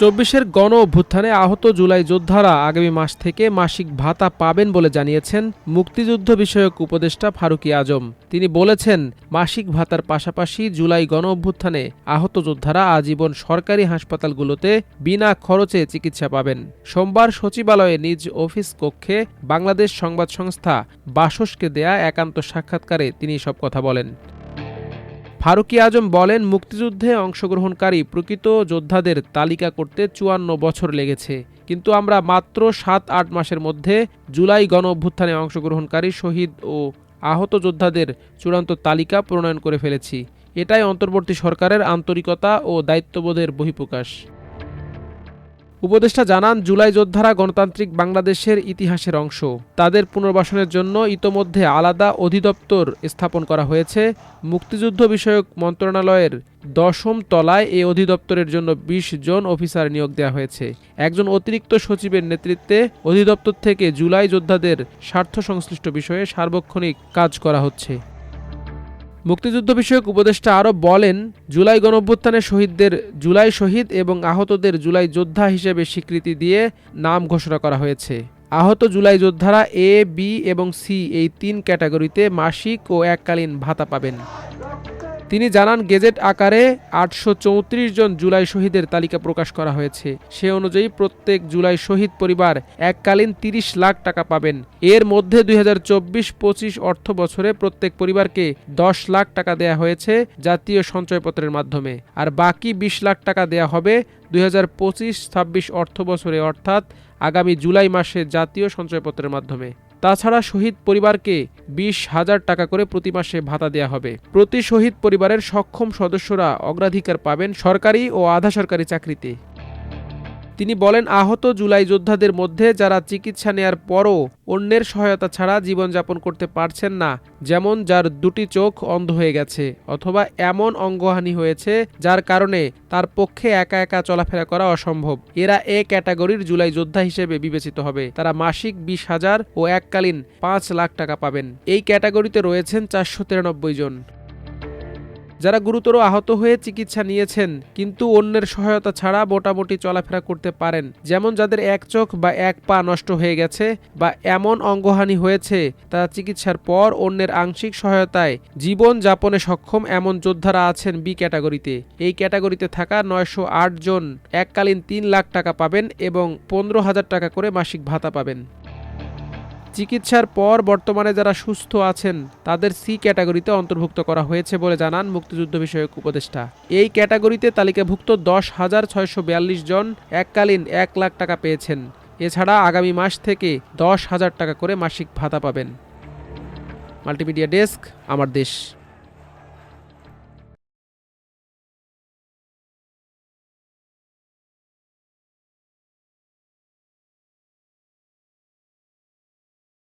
২৪-এর গণ অভ্যুত্থানে আহত জুলাই যোদ্ধারা আগামী মাস থেকে মাসিক ভাতা পাবেন বলে জানিয়েছেন মুক্তিযুদ্ধ বিষয়ক উপদেষ্টা ফারুকী আজম। তিনি বলেছেন, মাসিক ভাতার পাশাপাশি জুলাই গণ অভ্যুত্থানে আহত যোদ্ধারা আজীবন সরকারি হাসপাতালগুলোতে বিনা খরচে চিকিৎসা পাবেন। সোমবার সচিবালয়ে নিজ অফিস কক্ষে বাংলাদেশ সংবাদ সংস্থা বাসসকে দেয়া একান্ত সাক্ষাৎকারে তিনি সব কথা বলেন। ফারুকী আজম বলেন, মুক্তিযুদ্ধে অংশগ্রহণকারী প্রকৃত যোদ্ধাদের তালিকা করতে ৫৪ বছর লেগেছে, কিন্তু আমরা মাত্র ৭-৮ মাসের মধ্যে জুলাই গণ অভ্যুত্থানে অংশগ্রহণকারী শহীদ ও আহত যোদ্ধাদের চূড়ান্ত তালিকা প্রণয়ন করে ফেলেছি। এটাই অন্তর্বর্তী সরকারের আন্তরিকতা ও দায়িত্ববোধের বহিঃপ্রকাশ। উপদেষ্টা জানান, জুলাই যোদ্ধারা গণতান্ত্রিক বাংলাদেশের ইতিহাসের অংশ। তাদের পুনর্বাসনের জন্য ইতোমধ্যে আলাদা অধিদপ্তর স্থাপন করা হয়েছে। মুক্তিযুদ্ধ বিষয়ক মন্ত্রণালয়ের ১০ম তলায় এ অধিদপ্তরের জন্য ২০ জন অফিসার নিয়োগ দেওয়া হয়েছে। একজন অতিরিক্ত সচিবের নেতৃত্বে অধিদপ্তর থেকে জুলাই যোদ্ধাদের স্বার্থ সংশ্লিষ্ট বিষয়ে সার্বক্ষণিক কাজ করা হচ্ছে। মুক্তিযুদ্ধ বিষয়ক উপদেষ্টা আরও বলেন, জুলাই গণঅভ্যুত্থানে শহীদদের জুলাই শহীদ এবং আহতদের জুলাই যোদ্ধা হিসেবে স্বীকৃতি দিয়ে নাম ঘোষণা করা হয়েছে। আহত জুলাই যোদ্ধারা এ, বি এবং সি এই ৩ ক্যাটাগরিতে মাসিক ও এককালীন ভাতা পাবেন। তিনি জানান, গেজেট আকারে ৮৩৪ জন জুলাই শহীদের তালিকা প্রকাশ করা হয়েছে। সে অনুযায়ী প্রত্যেক জুলাই শহীদ পরিবার এককালীন ৩০ লাখ টাকা পাবেন। এর মধ্যে ২০২৪-২৫ অর্থ বছরে প্রত্যেক পরিবারকে ১০ লাখ টাকা দেয়া হয়েছে জাতীয় সঞ্চয়পত্রের মাধ্যমে, আর বাকি ২০ লাখ টাকা দেয়া হবে ২০২৫-২৬ অর্থ বছরে, অর্থাৎ আগামী জুলাই মাসে জাতীয় সঞ্চয়পত্রের মাধ্যমে। তাছাড়া শহীদ পরিবারকে ২০,০০০ টাকা করে প্রতি মাসে ভাতা দেয়া হবে। প্রতি শহীদ পরিবারের সক্ষম সদস্যরা অগ্রাধিকার পাবেন সরকারি ও আধা সরকারি চাকরিতে। তিনি বলেন, আহত জুলাই যোদ্ধাদের মধ্যে যারা চিকিৎসা নেয়ার পরও অন্যের সহায়তা ছাড়া জীবনযাপন করতে পারছেন না, যেমন যার দুটি চোখ অন্ধ হয়ে গেছে অথবা এমন অঙ্গহানি হয়েছে যার কারণে তার পক্ষে একা একা চলাফেরা করা অসম্ভব, এরা এ ক্যাটাগরির জুলাই যোদ্ধা হিসেবে বিবেচিত হবে। তারা মাসিক ২০,০০০ ও এককালীন ৫ লাখ টাকা পাবেন। এই ক্যাটাগরিতে রয়েছেন ৪৯৩ জন। যারা গুরুতর আহত হয়ে চিকিৎসা নিয়েছেন কিন্তু অন্যের সহায়তা ছাড়া মোটামুটি চলাফেরা করতে পারেন, যেমন যাদের এক চোখ বা এক পা নষ্ট হয়ে গেছে বা এমন অঙ্গহানি হয়েছে তারা চিকিৎসার পর অন্যের আংশিক সহায়তায় জীবন যাপনে সক্ষম, এমন যোদ্ধারা আছেন বি ক্যাটাগরিতে। এই ক্যাটাগরিতে থাকা ৯০৮ জন এককালীন ৩ লাখ টাকা পাবেন এবং ১৫,০০০ টাকা করে মাসিক ভাতা পাবেন। চিকিৎসার পর বর্তমানে যারা সুস্থ আছেন তাদের সি ক্যাটাগরিতে অন্তর্ভুক্ত করা হয়েছে বলে জানান মুক্তিযুদ্ধ বিষয়ক উপদেষ্টা। এই ক্যাটাগরিতে তালিকাভুক্ত ১০,৬৪২ জন এককালীন ১ লাখ টাকা পেয়েছেন। এছাড়া আগামী মাস থেকে ১০,০০০ টাকা করে মাসিক ভাতা পাবেন। মাল্টিমিডিয়া ডেস্ক, আমার দেশ।